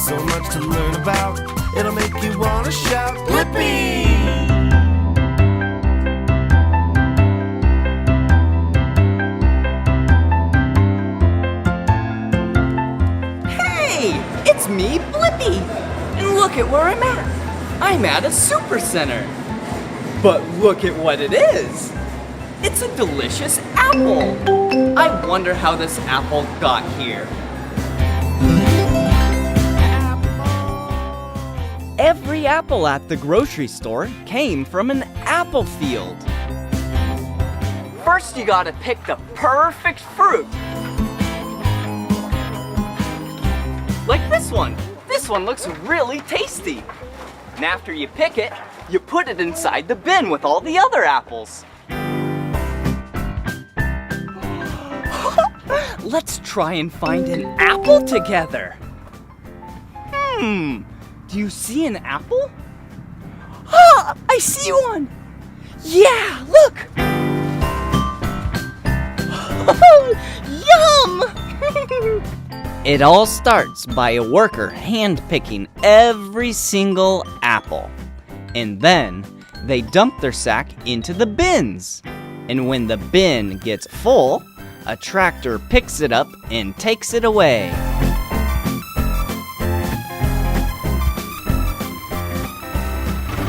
So much to learn about, it'll make you want to shout, Blippi! Hey, it's me, Blippi! And look at where I'm at. I'm at a super center. But look at what it is. It's a delicious apple. I wonder how this apple got here. Every apple at the grocery store came from an apple field. First, you gotta pick the perfect fruit. Like this one. This one looks really tasty. And after you pick it, you put it inside the bin with all the other apples. Let's try and find an apple together. Do you see an apple? Ah, I see one! Yeah, look! Yum! It all starts by a worker hand-picking every single apple. And then they dump their sack into the bins. And when the bin gets full, a tractor picks it up and takes it away.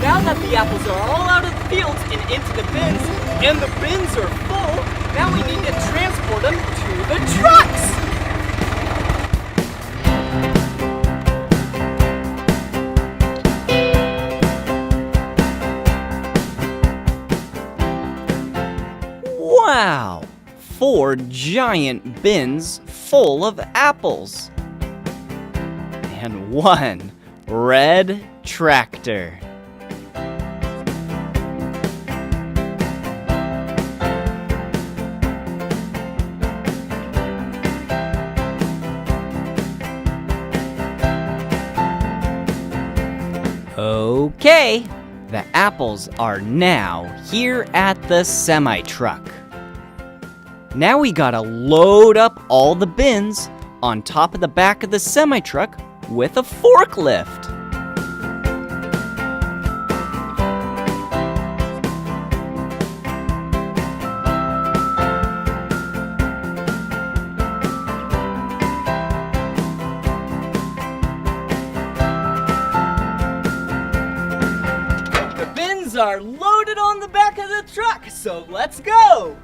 Now that the apples are all out of the fields and into the bins, and the bins are full, now we need to transport them to the trucks! Wow! 4 giant bins full of apples. And 1 red tractor. Okay, the apples are now here at the semi-truck. Now we gotta load up all the bins on top of the back of the semi-truck with a forklift. The bins are loaded on the back of the truck, so let's go!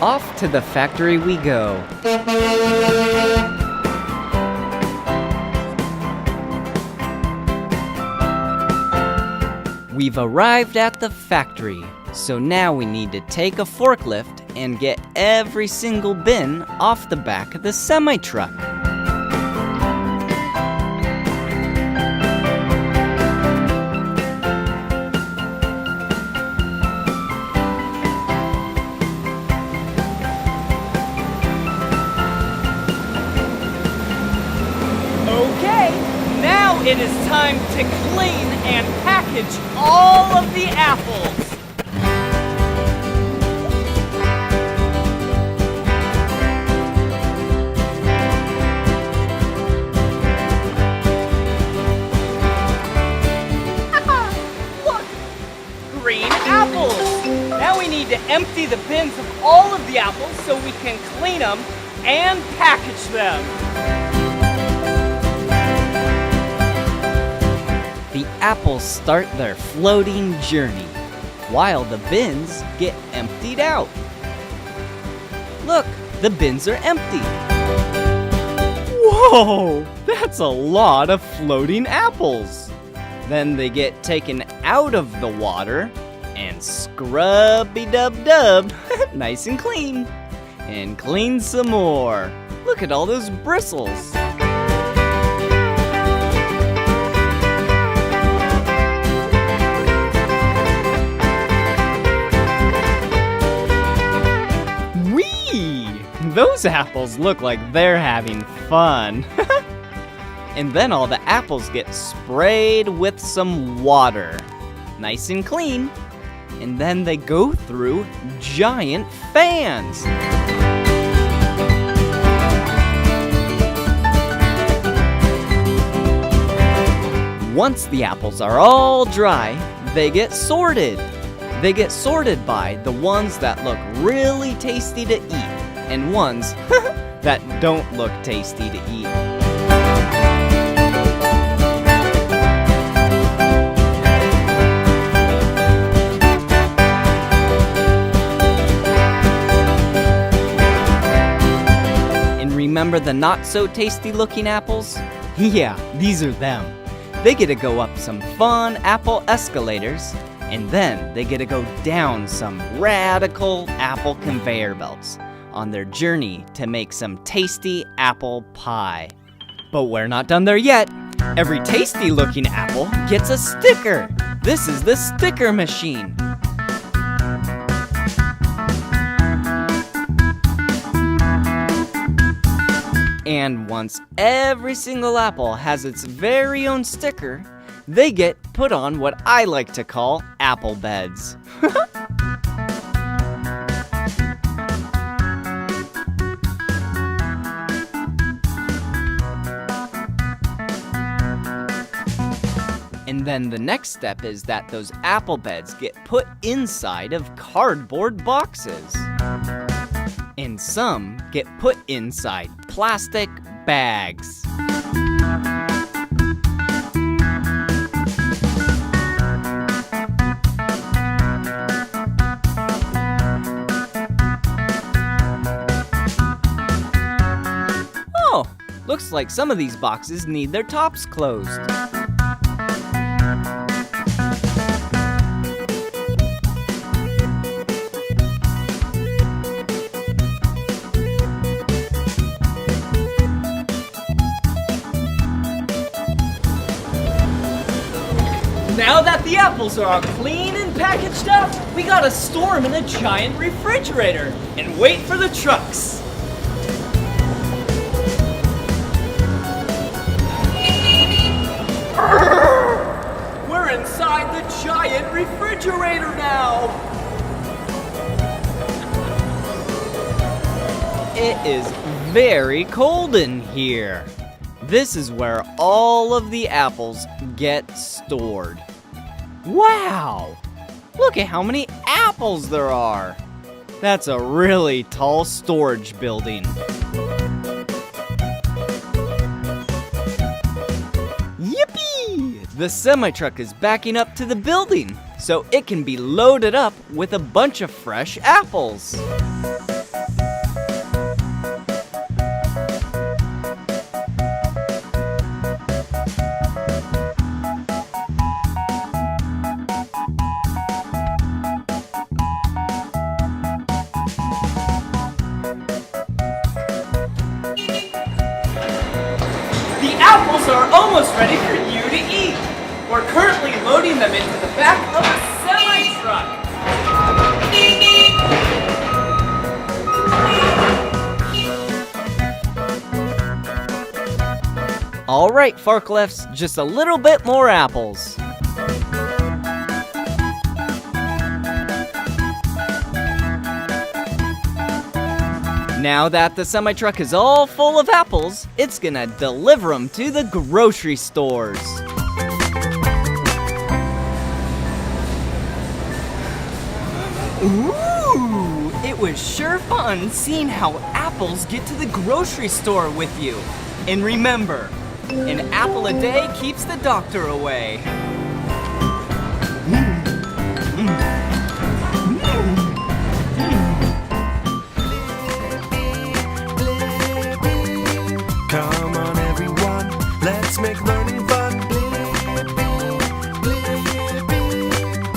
Off to the factory we go. We've arrived at the factory, so now we need to take a forklift and get every single bin off the back of the semi-truck. It is time to clean and package all of the apples. Look, green apples. Now we need to empty the bins of all of the apples so we can clean them and package them. The apples start their floating journey, while the bins get emptied out. Look, the bins are empty. Whoa, that's a lot of floating apples. Then they get taken out of the water and scrubby-dub-dub, nice and clean. And clean some more. Look at all those bristles. Those apples look like they're having fun. And then all the apples get sprayed with some water. Nice and clean. and then they go through giant fans. Once the apples are all dry, they get sorted. They get sorted by the ones that look really tasty to eat and ones that don't look tasty to eat. And remember the not so tasty looking apples? Yeah, these are them. They get to go up some fun apple escalators, and then they get to go down some radical apple conveyor belts on their journey to make some tasty apple pie. But we're not done there yet. Every tasty looking apple gets a sticker. This is the sticker machine. And once every single apple has its very own sticker, they get put on what I like to call apple beds. And then the next step is that those apple beds get put inside of cardboard boxes. And some get put inside plastic bags. Oh, looks like some of these boxes need their tops closed. Now that the apples are all clean and packaged up, we gotta store them in a giant refrigerator and wait for the trucks. We're inside the giant refrigerator now. It is very cold in here. This is where all of the apples get stored. Wow! Look at how many apples there are. That's a really tall storage building. Yippee! The semi-truck is backing up to the building so it can be loaded up with a bunch of fresh apples. The apples are almost ready for you to eat. We're currently loading them into the back of a semi-truck. All right, forklifts, just a little bit more apples. Now that the semi-truck is all full of apples, it's gonna deliver them to the grocery stores. Ooh, it was sure fun seeing how apples get to the grocery store with you. And remember, an apple a day keeps the doctor away. Come on everyone, let's make learning fun.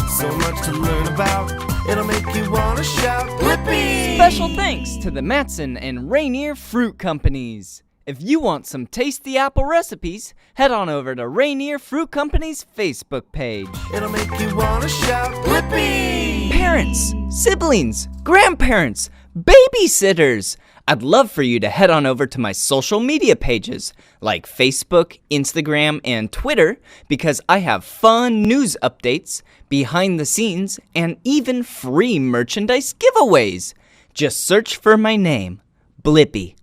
So much to learn about, it'll make you want to shout, Blippi! Special thanks to the Matson and Rainier Fruit Companies. If you want some tasty apple recipes, head on over to Rainier Fruit Company's Facebook page. It'll make you want to shout, Blippi! Parents, siblings, grandparents, babysitters, I'd love for you to head on over to my social media pages like Facebook, Instagram, and Twitter because I have fun news updates, behind the scenes, and even free merchandise giveaways. Just search for my name, Blippi.